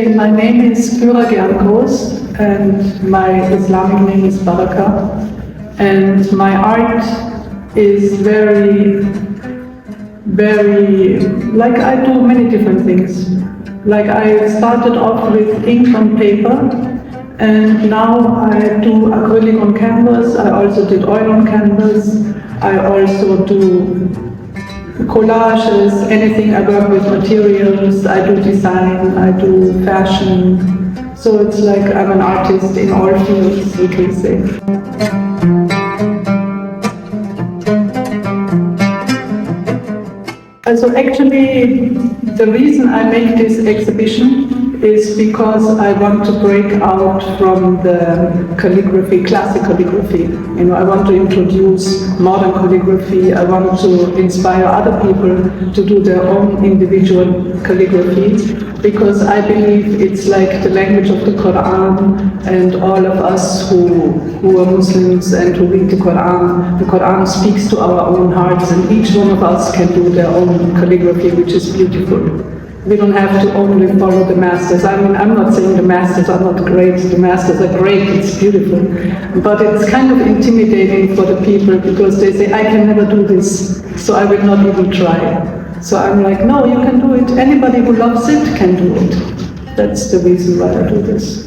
actually, my name is Burkة, and my Islamic name is بركة, and my art is very, like I do many different things. Like I started off with ink on paper, and now I do acrylic on canvas. I also did oil on canvas. I also do collages, anything. I work with materials, I do design, I do fashion. So it's like I'm an artist in all fields, we can say. So actually, the reason I make this exhibition is because I want to break out from the calligraphy, classic calligraphy. You know, I want to introduce modern calligraphy. I want to inspire other people to do their own individual calligraphy, because I believe it's like the language of the Quran, and all of us who are Muslims and who read the Quran speaks to our own hearts, and each one of us can do their own calligraphy, which is beautiful. We don't have to only follow the masters. I mean, I'm not saying the masters are not great, the masters are great, it's beautiful. But it's kind of intimidating for the people, because they say, I can never do this, so I will not even try. So I'm like, no, you can do it. Anybody who loves it can do it. That's the reason why I do this.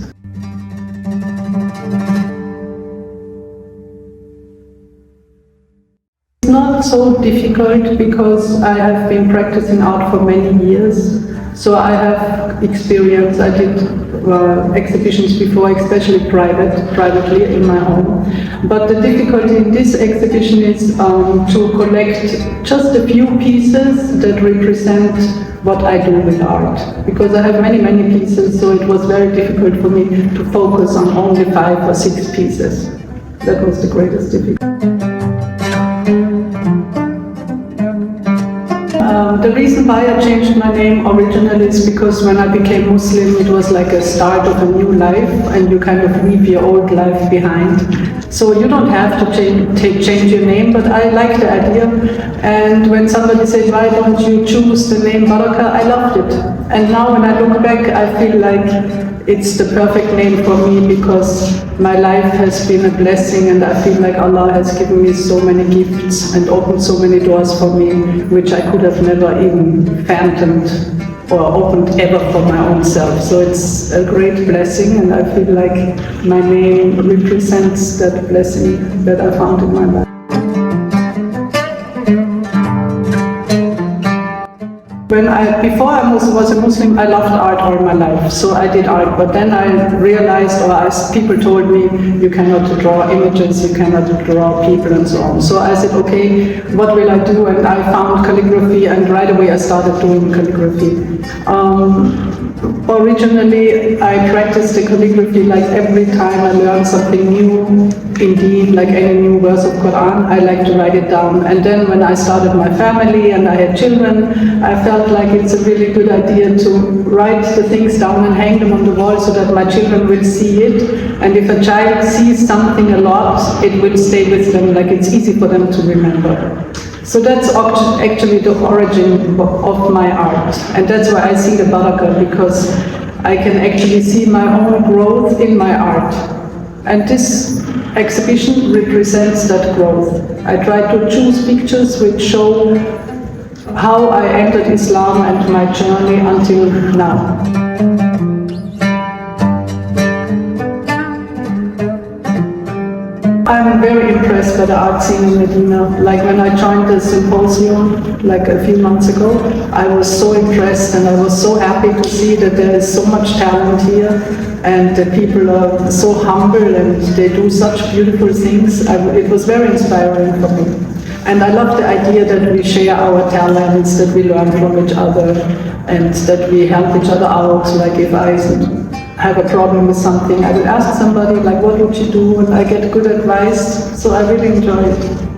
It's not so difficult because I have been practicing art for many years. So I have experience. I did exhibitions before, especially privately in my home. But the difficulty in this exhibition is to collect just a few pieces that represent what I do with art. Because I have many pieces, so it was very difficult for me to focus on only 5 or 6 pieces. That was the greatest difficulty. The reason why I changed my name originally is because when I became Muslim, it was like a start of a new life, and you kind of leave your old life behind. So you don't have to change your name, but I like the idea. And when somebody said, why don't you choose the name Baraka, I loved it. And now when I look back, I feel like it's the perfect name for me, because my life has been a blessing, and I feel like Allah has given me so many gifts and opened so many doors for me, which I could have never even fathomed or opened ever for my own self. So it's a great blessing, and I feel like my name represents that blessing that I found in my life. Before I was a Muslim, I loved art all my life, so I did art. But then I realized, or as people told me, you cannot draw images, you cannot draw people and so on. So I said, okay, what will I do? And I found calligraphy, and right away I started doing calligraphy. Originally, I practiced the calligraphy like every time I learned something new. Indeed, like any new verse of Quran, I like to write it down. And then when I started my family and I had children, I felt like it's a really good idea to write the things down and hang them on the wall so that my children will see it. And if a child sees something a lot, it will stay with them, like it's easy for them to remember. So that's actually the origin of my art. And that's why I see the Baraka, because I can actually see my own growth in my art. And this exhibition represents that growth. I try to choose pictures which show how I entered Islam and my journey until now. I'm very impressed by the art scene in Medina. Like when I joined the symposium like a few months ago, I was so impressed, and I was so happy to see that there is so much talent here, and the people are so humble and they do such beautiful things. It was very inspiring for me. And I love the idea that we share our talents, that we learn from each other, and that we help each other out. Like if I have a problem with something, I will ask somebody, like, what would you do? And I get good advice, so I really enjoy it.